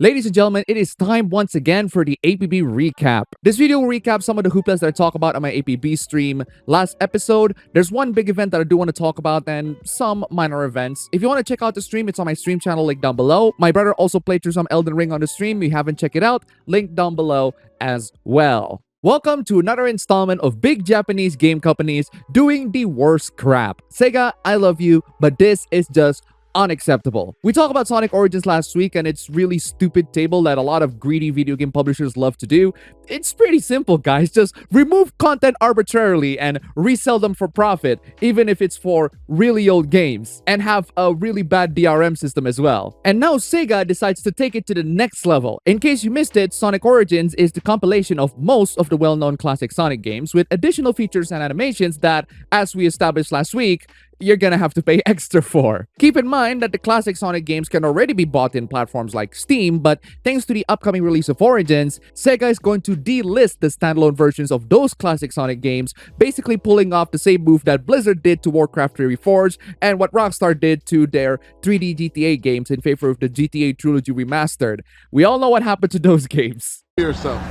Ladies and gentlemen, it is time once again for the APB recap. This video will recap some of the hooplas that I talked about on my APB stream last episode. There's one big event that I do want to talk about and some minor events. If you want to check out the stream, it's on my stream channel, link down below. My brother also played through some Elden Ring on the stream. If you haven't checked it out, link down below as well. Welcome to another installment of big Japanese game companies doing the worst crap. SEGA, I love you, but this is just unacceptable. We talked about Sonic Origins last week and its really stupid table that a lot of greedy video game publishers love to do. It's pretty simple, guys. Just remove content arbitrarily and resell them for profit, even if it's for really old games, and have a really bad DRM system as well. And now SEGA decides to take it to the next level. In case you missed it, Sonic Origins is the compilation of most of the well-known classic Sonic games with additional features and animations that, as we established last week, you're gonna have to pay extra for. Keep in mind that the classic Sonic games can already be bought in platforms like Steam, but thanks to the upcoming release of Origins, SEGA is going to delist the standalone versions of those classic Sonic games, basically pulling off the same move that Blizzard did to Warcraft 3 Reforged and what Rockstar did to their 3D GTA games in favor of the GTA Trilogy Remastered. We all know what happened to those games. Yourself.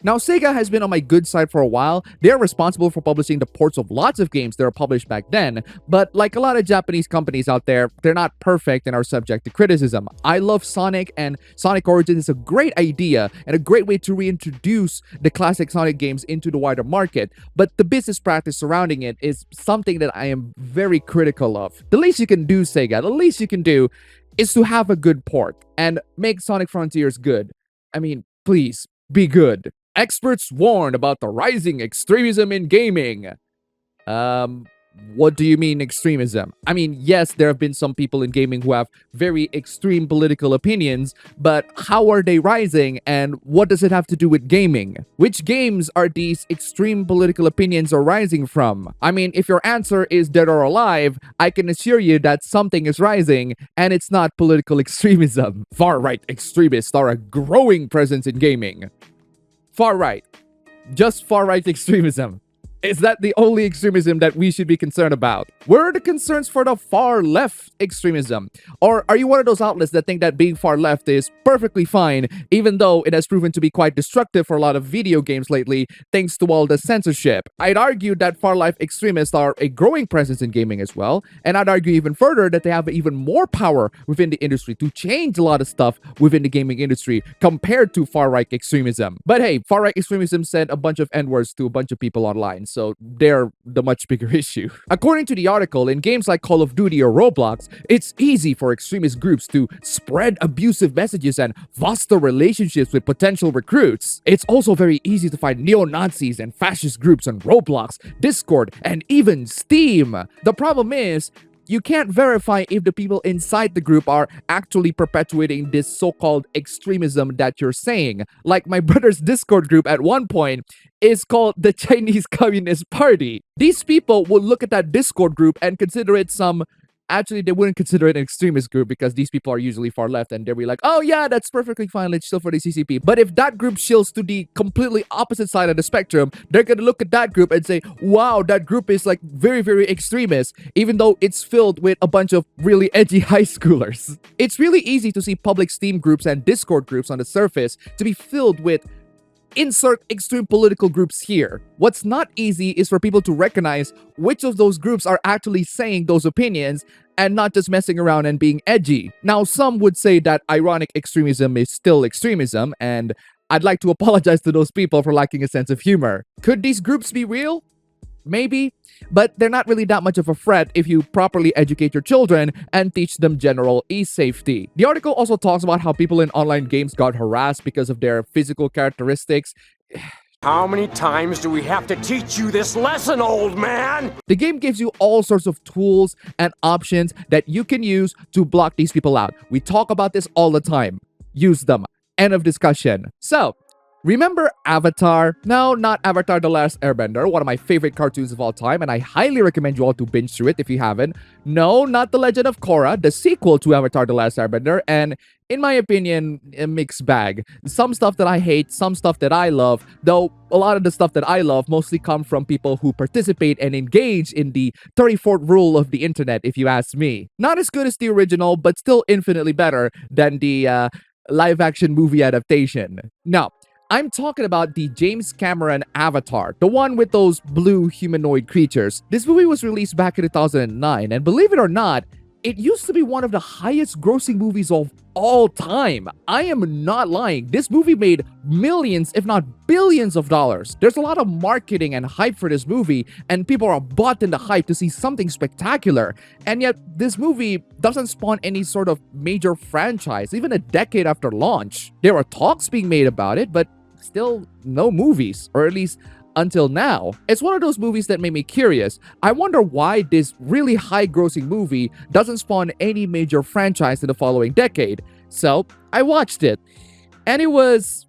Now, SEGA has been on my good side for a while. They are responsible for publishing the ports of lots of games that were published back then, but like a lot of Japanese companies out there, they're not perfect and are subject to criticism. I love Sonic, and Sonic Origins is a great idea and a great way to reintroduce the classic Sonic games into the wider market, but the business practice surrounding it is something that I am very critical of. The least you can do, SEGA, the least you can do is to have a good port and make Sonic Frontiers good. I mean, please, be good. Experts warn about the rising extremism in gaming. What do you mean extremism? I mean, yes, there have been some people in gaming who have very extreme political opinions, but how are they rising and what does it have to do with gaming? Which games are these extreme political opinions arising from? I mean, if your answer is dead or alive, I can assure you that something is rising and it's not political extremism. Far-right extremists are a growing presence in gaming. Far-right. Just far-right extremism. Is that the only extremism that we should be concerned about? Where are the concerns for the far-left extremism? Or are you one of those outlets that think that being far-left is perfectly fine, even though it has proven to be quite destructive for a lot of video games lately, thanks to all the censorship? I'd argue that far-left extremists are a growing presence in gaming as well, and I'd argue even further that they have even more power within the industry to change a lot of stuff within the gaming industry compared to far-right extremism. But hey, far-right extremism sent a bunch of N-words to a bunch of people online, so they're the much bigger issue. According to the article, in games like Call of Duty or Roblox, it's easy for extremist groups to spread abusive messages and foster relationships with potential recruits. It's also very easy to find neo-Nazis and fascist groups on Roblox, Discord, and even Steam. The problem is, you can't verify if the people inside the group are actually perpetuating this so-called extremism that you're saying. Like my brother's Discord group at one point is called the Chinese Communist Party. These people will look at that Discord group and consider it some... Actually, they wouldn't consider it an extremist group because these people are usually far left and they'll be like, oh yeah, that's perfectly fine, let's chill for the CCP. But if that group chills to the completely opposite side of the spectrum, they're gonna look at that group and say, wow, that group is like very, very extremist, even though it's filled with a bunch of really edgy high schoolers. It's really easy to see public Steam groups and Discord groups on the surface to be filled with insert extreme political groups here. What's not easy is for people to recognize which of those groups are actually saying those opinions and not just messing around and being edgy. Now, some would say that ironic extremism is still extremism, and I'd like to apologize to those people for lacking a sense of humor. Could these groups be real? Maybe, but they're not really that much of a threat if you properly educate your children and teach them general e-safety. The article also talks about how people in online games got harassed because of their physical characteristics. How many times do we have to teach you this lesson, old man? The game gives you all sorts of tools and options that you can use to block these people out. We talk about this all the time. Use them. End of discussion. So, remember Avatar? No, not Avatar: The Last Airbender, one of my favorite cartoons of all time, and I highly recommend you all to binge through it if you haven't. No, not The Legend of Korra, the sequel to Avatar: The Last Airbender, and in my opinion, a mixed bag. Some stuff that I hate, some stuff that I love, though a lot of the stuff that I love mostly come from people who participate and engage in the 34th rule of the internet, if you ask me. Not as good as the original, but still infinitely better than the live-action movie adaptation. Now, I'm talking about the James Cameron Avatar, the one with those blue humanoid creatures. This movie was released back in 2009, and believe it or not, it used to be one of the highest grossing movies of all time. I am not lying. This movie made millions, if not billions of dollars. There's a lot of marketing and hype for this movie, and people are bought in the hype to see something spectacular. And yet, this movie doesn't spawn any sort of major franchise, even a decade after launch. There are talks being made about it, but still no movies, or at least until now. It's one of those movies that made me curious. I wonder why this really high-grossing movie doesn't spawn any major franchise in the following decade. So, I watched it, and it was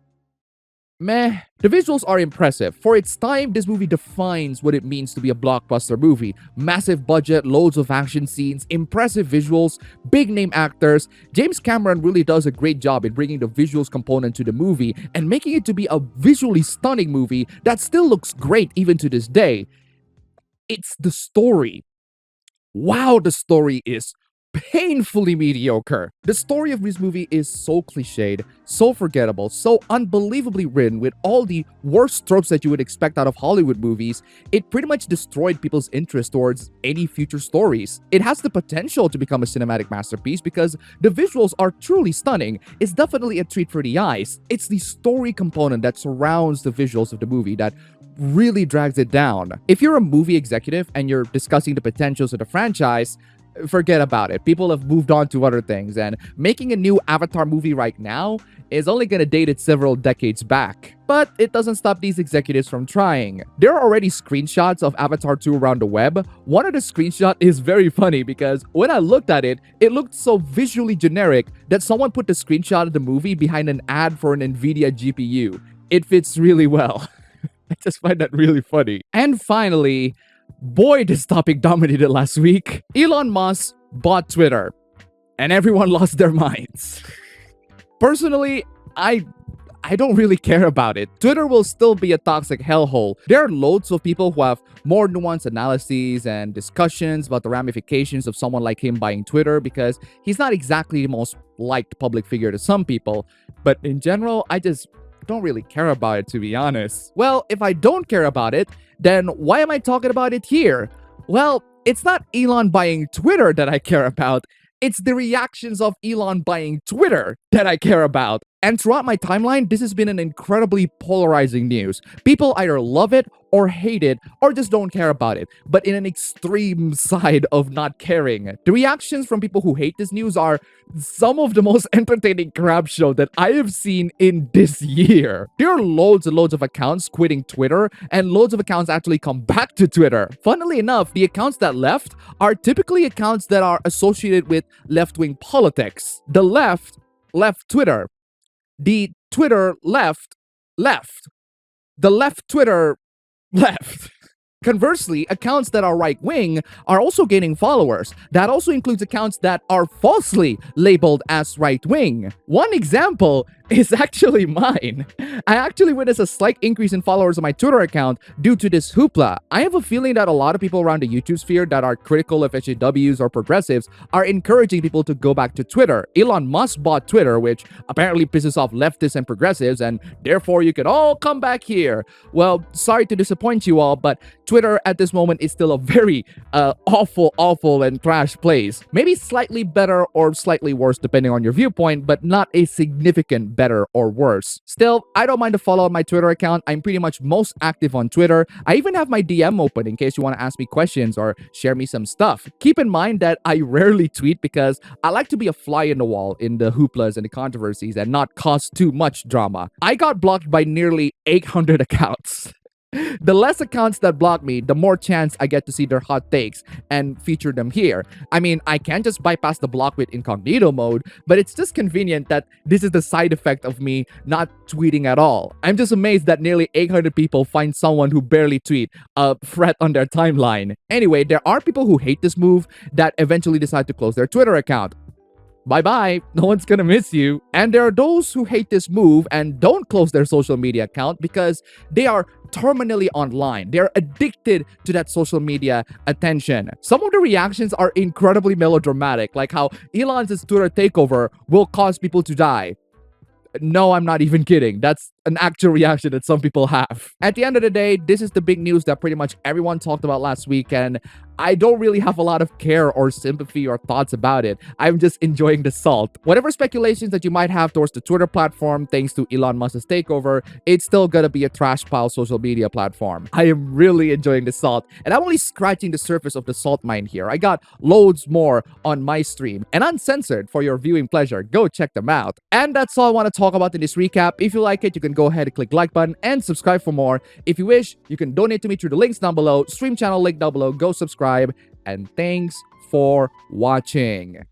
meh. The visuals are impressive. For its time, this movie defines what it means to be a blockbuster movie. Massive budget, loads of action scenes, impressive visuals, big-name actors. James Cameron really does a great job in bringing the visuals component to the movie and making it to be a visually stunning movie that still looks great even to this day. It's the story. Wow, the story is painfully mediocre. The story of this movie is so cliched, so forgettable, so unbelievably written with all the worst tropes that you would expect out of Hollywood movies. It pretty much destroyed people's interest towards any future stories. It has the potential to become a cinematic masterpiece because the visuals are truly stunning. It's definitely a treat for the eyes. It's the story component that surrounds the visuals of the movie that really drags it down. If you're a movie executive and you're discussing the potentials of the franchise, forget about it. People have moved on to other things, and making a new Avatar movie right now is only gonna date it several decades back. But it doesn't stop these executives from trying. There are already screenshots of Avatar 2 around the web. One of the screenshots is very funny because when I looked at it, it looked so visually generic that someone put the screenshot of the movie behind an ad for an NVIDIA GPU. It fits really well. I just find that really funny. And finally, boy, this topic dominated last week. Elon Musk bought Twitter, and everyone lost their minds. Personally, I don't really care about it. Twitter will still be a toxic hellhole. There are loads of people who have more nuanced analyses and discussions about the ramifications of someone like him buying Twitter because he's not exactly the most liked public figure to some people. But in general, I just don't really care about it, to be honest. Well, if I don't care about it, then why am I talking about it here? Well, it's not Elon buying Twitter that I care about. It's the reactions of Elon buying Twitter that I care about. And throughout my timeline, this has been an incredibly polarizing news. People either love it or hate it or just don't care about it, but in an extreme side of not caring. The reactions from people who hate this news are some of the most entertaining crap show that I have seen in this year. There are loads and loads of accounts quitting Twitter, and loads of accounts actually come back to Twitter. Funnily enough, the accounts that left are typically accounts that are associated with left-wing politics. The left Twitter. The Twitter left. The left Twitter left. Conversely, accounts that are right-wing are also gaining followers. That also includes accounts that are falsely labeled as right-wing. One example is actually mine. I actually witnessed a slight increase in followers on my Twitter account due to this hoopla. I have a feeling that a lot of people around the YouTube sphere that are critical of SJWs or progressives are encouraging people to go back to Twitter. Elon Musk bought Twitter, which apparently pisses off leftists and progressives, and therefore you can all come back here. Well, sorry to disappoint you all, but Twitter at this moment is still a very awful and trash place. Maybe slightly better or slightly worse depending on your viewpoint, but not a significant better or worse. Still, I don't mind to follow on my Twitter account. I'm pretty much most active on Twitter. I even have my DM open in case you want to ask me questions or share me some stuff. Keep in mind that I rarely tweet because I like to be a fly in the wall in the hooplas and the controversies and not cause too much drama. I got blocked by nearly 800 accounts. The less accounts that block me, the more chance I get to see their hot takes and feature them here. I mean, I can't just bypass the block with incognito mode, but it's just convenient that this is the side effect of me not tweeting at all. I'm just amazed that nearly 800 people find someone who barely tweet a threat on their timeline. Anyway, there are people who hate this move that eventually decide to close their Twitter account. Bye-bye, no one's gonna miss you. And there are those who hate this move and don't close their social media account because they are terminally online. They're addicted to that social media attention. Some of the reactions are incredibly melodramatic, like how Elon's Twitter takeover will cause people to die. No, I'm not even kidding. That's an actual reaction that some people have. At the end of the day, this is the big news that pretty much everyone talked about last week, and I don't really have a lot of care or sympathy or thoughts about it. I'm just enjoying the salt. Whatever speculations that you might have towards the Twitter platform, thanks to Elon Musk's takeover, it's still gonna be a trash pile social media platform. I am really enjoying the salt, and I'm only scratching the surface of the salt mine here. I got loads more on my stream, and uncensored for your viewing pleasure. Go check them out. And that's all I want to talk about in this recap. If you like it, you can go ahead and click like button and subscribe for more. If you wish, you can donate to me through the links down below, stream channel link down below, go subscribe, and thanks for watching.